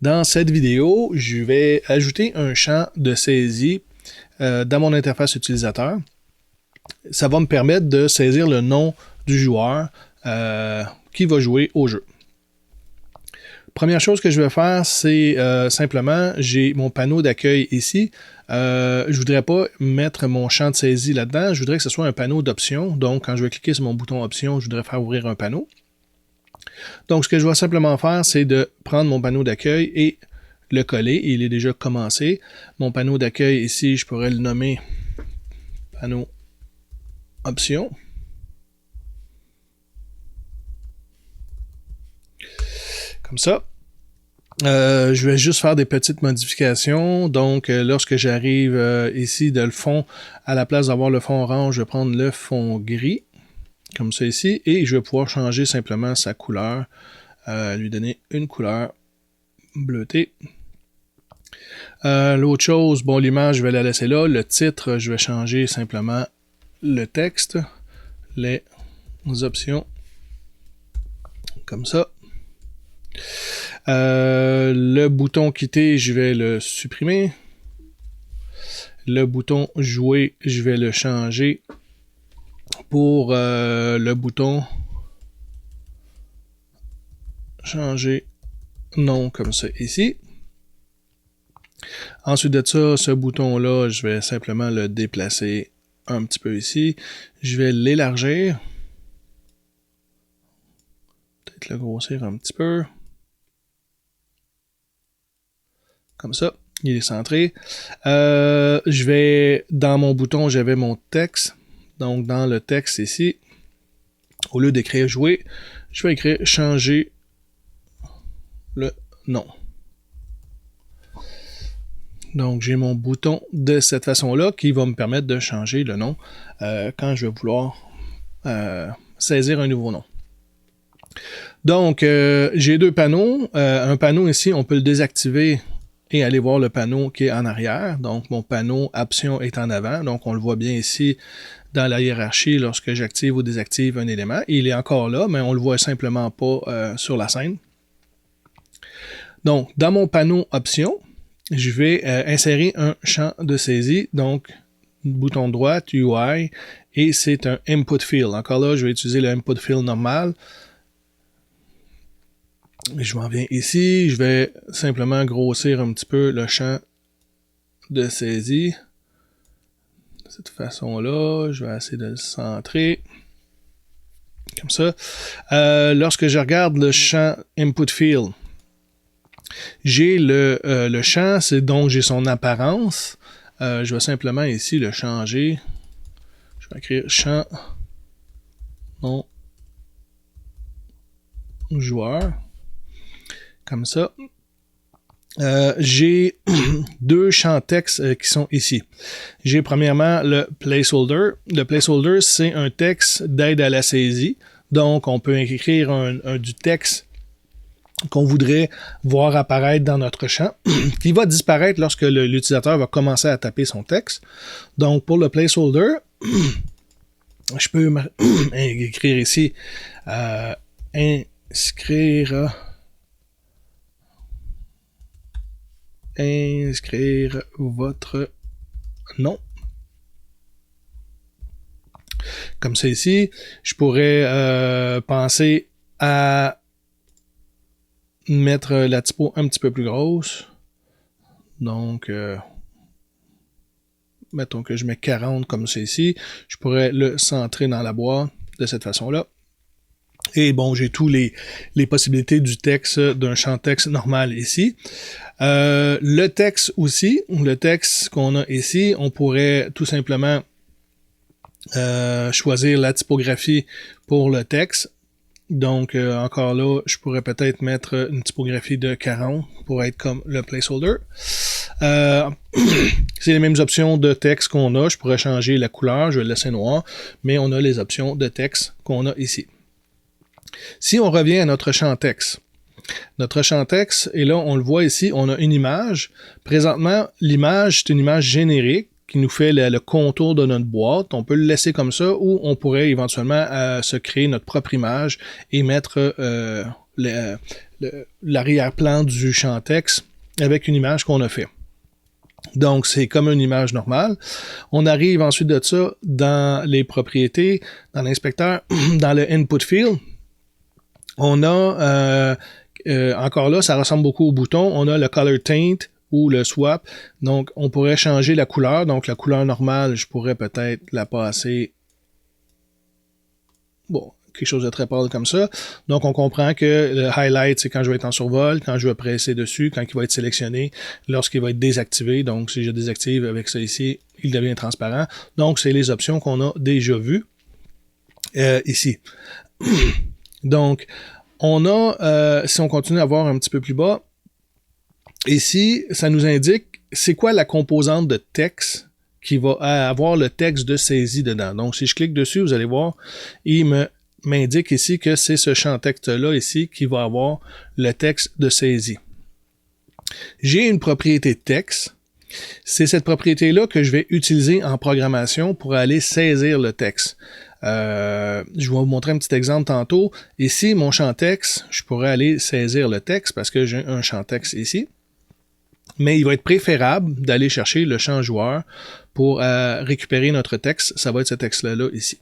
Dans cette vidéo, je vais ajouter un champ de saisie dans mon interface utilisateur. Ça va me permettre de saisir le nom du joueur qui va jouer au jeu. Première chose que je vais faire, c'est simplement, j'ai mon panneau d'accueil ici. Je ne voudrais pas mettre mon champ de saisie là-dedans. Je voudrais que ce soit un panneau d'options. Donc, quand je vais cliquer sur mon bouton options, je voudrais faire ouvrir un panneau. Donc, ce que je vais simplement faire, c'est de prendre mon panneau d'accueil et le coller. Il est déjà commencé. Mon panneau d'accueil ici, je pourrais le nommer panneau options. Comme ça. Je vais juste faire des petites modifications. Donc, lorsque j'arrive ici de le fond, à la place d'avoir le fond orange, je vais prendre le fond gris, comme ça ici, et je vais pouvoir changer simplement sa couleur, lui donner une couleur bleutée. L'autre chose, bon, l'image, je vais la laisser là. Le titre, je vais changer simplement le texte, les options, comme ça. Le bouton quitter, je vais le supprimer. Le bouton jouer, je vais le changer pour le bouton changer nom comme ça ici. Ensuite de ça, ce bouton-là, je vais simplement le déplacer un petit peu ici. Je vais l'élargir. Peut-être le grossir un petit peu. Comme ça, il est centré. Je vais, dans mon bouton, j'avais mon texte. Donc, dans le texte ici, au lieu d'écrire jouer, je vais écrire changer le nom. Donc, j'ai mon bouton de cette façon-là qui va me permettre de changer le nom quand je vais vouloir saisir un nouveau nom. Donc, j'ai deux panneaux. Un panneau ici, on peut le désactiver et aller voir le panneau qui est en arrière. Donc, mon panneau option est en avant. Donc, on le voit bien ici dans la hiérarchie lorsque j'active ou désactive un élément. Il est encore là, mais on ne le voit simplement pas sur la scène. Donc, dans mon panneau option, je vais insérer un champ de saisie. Donc, bouton droit, UI, et c'est un input field. Encore là, je vais utiliser le input field normal. Je m'en viens ici, je vais simplement grossir un petit peu le champ de saisie. De cette façon-là, je vais essayer de le centrer. Comme ça. Lorsque je regarde le champ input field, j'ai le champ, c'est donc j'ai son apparence. Je vais simplement ici le changer. Je vais écrire champ non joueur. Comme ça. J'ai deux champs texte qui sont ici. J'ai premièrement le placeholder. Le placeholder, c'est un texte d'aide à la saisie. Donc, on peut écrire du texte qu'on voudrait voir apparaître dans notre champ, qui va disparaître lorsque l'utilisateur va commencer à taper son texte. Donc, pour le placeholder, je peux écrire ici inscrire votre nom. Comme ça ici, je pourrais penser à mettre la typo un petit peu plus grosse. Donc, mettons que je mets 40 comme ça ici. Je pourrais le centrer dans la boîte de cette façon-là. Et bon, j'ai tous les possibilités du texte, d'un champ texte normal ici. Le texte aussi, le texte qu'on a ici, on pourrait tout simplement choisir la typographie pour le texte. Donc, encore là, je pourrais peut-être mettre une typographie de 40 pour être comme le placeholder. C'est les mêmes options de texte qu'on a. Je pourrais changer la couleur, je vais le laisser noir, mais on a les options de texte qu'on a ici. Si on revient à notre champ texte, et là, on le voit ici, on a une image. Présentement, l'image, c'est une image générique qui nous fait le contour de notre boîte. On peut le laisser comme ça ou on pourrait éventuellement se créer notre propre image et mettre l'arrière-plan du champ texte avec une image qu'on a fait. Donc, c'est comme une image normale. On arrive ensuite de ça dans les propriétés, dans l'inspecteur, dans le input field. On a, encore là, ça ressemble beaucoup au bouton. On a le color taint ou le swap. Donc, on pourrait changer la couleur. Donc, la couleur normale, je pourrais peut-être la passer, bon, quelque chose de très pâle comme ça. Donc, on comprend que le highlight, c'est quand je vais être en survol, quand je vais presser dessus, quand il va être sélectionné, lorsqu'il va être désactivé. Donc, si je désactive avec ça ici, il devient transparent. Donc, c'est les options qu'on a déjà vues ici. Donc, on a, si on continue à voir un petit peu plus bas, ici, ça nous indique c'est quoi la composante de texte qui va avoir le texte de saisie dedans. Donc, si je clique dessus, vous allez voir, il m'indique ici que c'est ce champ texte-là ici qui va avoir le texte de saisie. J'ai une propriété texte. C'est cette propriété-là que je vais utiliser en programmation pour aller saisir le texte. Je vais vous montrer un petit exemple tantôt. Ici, mon champ texte, je pourrais aller saisir le texte parce que j'ai un champ texte ici. Mais il va être préférable d'aller chercher le champ joueur pour récupérer notre texte. Ça va être ce texte-là ici.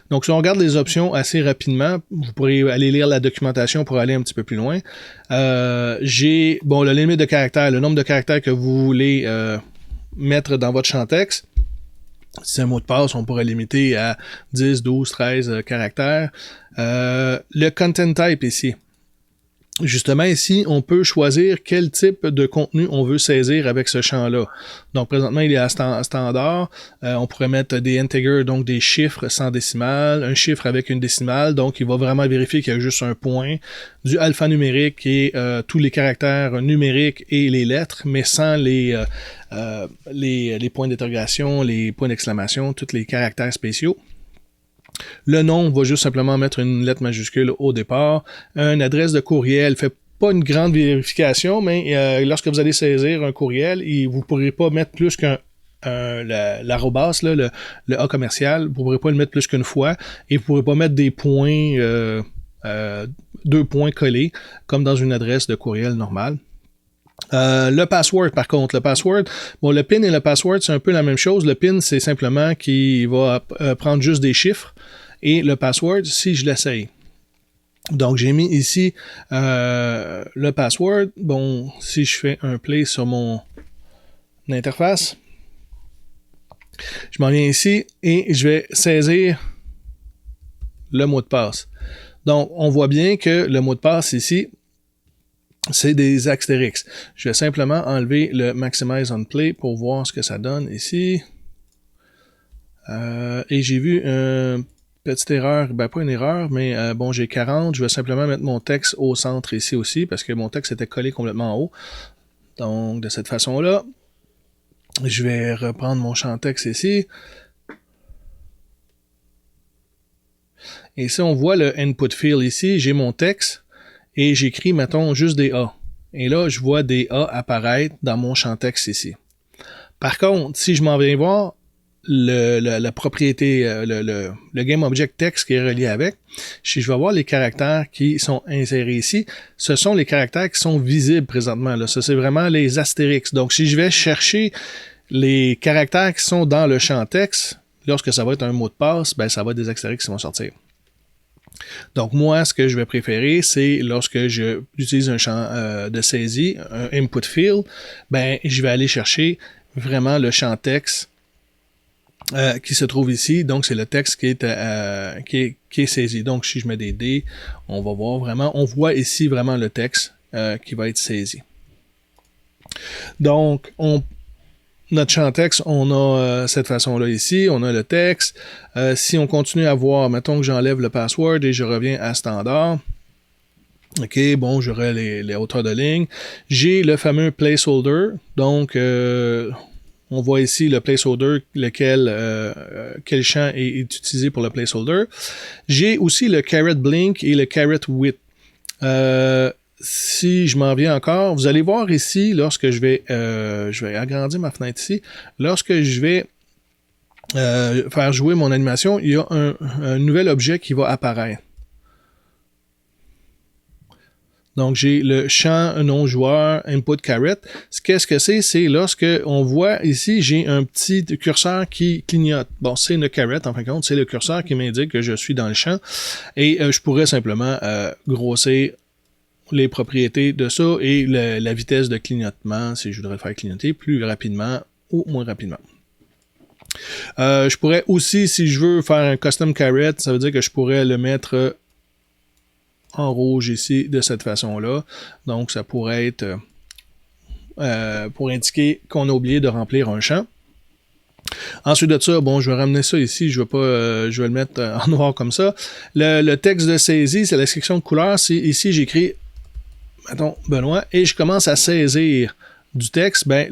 Donc, si on regarde les options assez rapidement, vous pourrez aller lire la documentation pour aller un petit peu plus loin. J'ai, bon, le limite de caractères, le nombre de caractères que vous voulez mettre dans votre champ texte. Si c'est un mot de passe, on pourrait limiter à 10, 12, 13 caractères. Le content type ici. Justement, ici, on peut choisir quel type de contenu on veut saisir avec ce champ-là. Donc, présentement, il est à standard. On pourrait mettre des integers, donc des chiffres sans décimale, un chiffre avec une décimale. Donc, il va vraiment vérifier qu'il y a juste un point, du alphanumérique et tous les caractères numériques et les lettres, mais sans les points d'interrogation, les points d'exclamation, tous les caractères spéciaux. Le nom va juste simplement mettre une lettre majuscule au départ. Une adresse de courriel fait pas une grande vérification, mais lorsque vous allez saisir un courriel, vous ne pourrez pas mettre plus qu'un l'arrobas, le A commercial, vous ne pourrez pas le mettre plus qu'une fois, et vous ne pourrez pas mettre des points, 2 points collés, comme dans une adresse de courriel normale. Le password, par contre, bon, le PIN et le password, c'est un peu la même chose. Le PIN, c'est simplement qu'il va prendre juste des chiffres, et le password, si je l'essaye. Donc, j'ai mis ici le password. Bon, si je fais un play sur mon interface, je m'en viens ici et je vais saisir le mot de passe. Donc, on voit bien que le mot de passe ici, c'est des astérix. Je vais simplement enlever le Maximize on Play pour voir ce que ça donne ici. Et j'ai vu une petite erreur, ben pas une erreur, mais bon, j'ai 40. Je vais simplement mettre mon texte au centre ici aussi, parce que mon texte était collé complètement en haut. Donc, de cette façon-là, je vais reprendre mon champ texte ici. Et si on voit le input field ici, j'ai mon texte. Et j'écris, mettons, juste des A. Et là, je vois des A apparaître dans mon champ texte ici. Par contre, si je m'en viens voir la propriété, le Game Object Text qui est relié avec, si je vais voir les caractères qui sont insérés ici, ce sont les caractères qui sont visibles présentement. Là. Ça, c'est vraiment les astérix. Donc, si je vais chercher les caractères qui sont dans le champ texte, lorsque ça va être un mot de passe, ben, ça va être des astérix qui vont sortir. Donc, moi, ce que je vais préférer, c'est lorsque j'utilise un champ de saisie, un input field, ben, je vais aller chercher vraiment le champ texte qui se trouve ici. Donc, c'est le texte qui est saisi. Donc, si je mets des D, on va voir vraiment, on voit ici vraiment le texte qui va être saisi. Donc, notre champ texte, on a cette façon-là ici, on a le texte. Si on continue à voir, mettons que j'enlève le password et je reviens à standard. OK, bon, j'aurai les hauteurs de ligne. J'ai le fameux placeholder. Donc, on voit ici le placeholder, quel champ est utilisé pour le placeholder. J'ai aussi le caret blink et le caret width. Si je m'en viens encore, vous allez voir ici, lorsque je vais agrandir ma fenêtre ici, lorsque je vais faire jouer mon animation, il y a un nouvel objet qui va apparaître. Donc, j'ai le champ non-joueur input caret. Qu'est-ce que c'est? C'est lorsque on voit ici, j'ai un petit curseur qui clignote. Bon, c'est une caret, en fin de compte, c'est le curseur qui m'indique que je suis dans le champ. Et je pourrais simplement grossir les propriétés de ça et la vitesse de clignotement, si je voudrais le faire clignoter plus rapidement ou moins rapidement. Je pourrais aussi, si je veux faire un custom caret, ça veut dire que je pourrais le mettre en rouge ici de cette façon-là. Donc, ça pourrait être pour indiquer qu'on a oublié de remplir un champ. Ensuite de ça, bon, je vais ramener ça ici, je vais le mettre en noir comme ça. Le texte de saisie, c'est la section de couleur. Ici, j'écris, mettons, Benoît, et je commence à saisir du texte, ben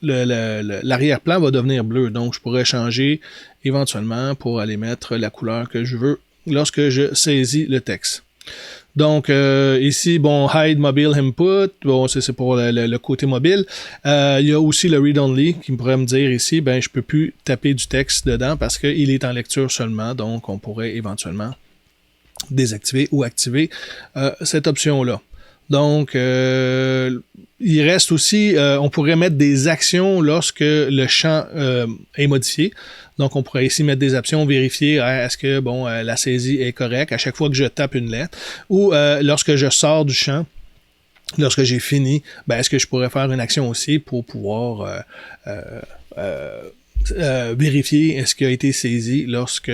l'arrière-plan va devenir bleu. Donc, je pourrais changer éventuellement pour aller mettre la couleur que je veux lorsque je saisis le texte. Donc, ici, bon, Hide Mobile Input, bon, c'est pour le côté mobile. Il y a aussi le Read Only qui pourrait me dire ici, ben, je peux plus taper du texte dedans parce qu'il est en lecture seulement. Donc, on pourrait éventuellement désactiver ou activer cette option-là. Donc, il reste aussi, on pourrait mettre des actions lorsque le champ est modifié. Donc, on pourrait ici mettre des options, vérifier est-ce que bon la saisie est correcte à chaque fois que je tape une lettre. Ou lorsque je sors du champ, lorsque j'ai fini, ben, est-ce que je pourrais faire une action aussi pour pouvoir vérifier est-ce qu'il a été saisi lorsque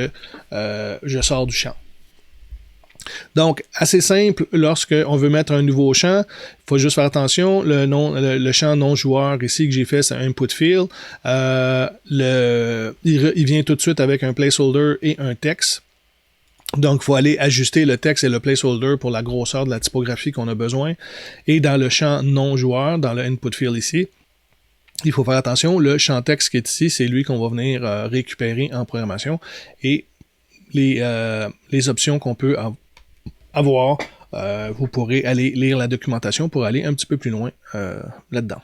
je sors du champ. Donc, assez simple, lorsqu'on veut mettre un nouveau champ, il faut juste faire attention, le champ non-joueur ici que j'ai fait, c'est un input field. Il vient tout de suite avec un placeholder et un texte. Donc, il faut aller ajuster le texte et le placeholder pour la grosseur de la typographie qu'on a besoin. Et dans le champ non-joueur, dans le input field ici, il faut faire attention, le champ texte qui est ici, c'est lui qu'on va venir récupérer en programmation. Et les options qu'on peut avoir, vous pourrez aller lire la documentation pour aller un petit peu plus loin là-dedans.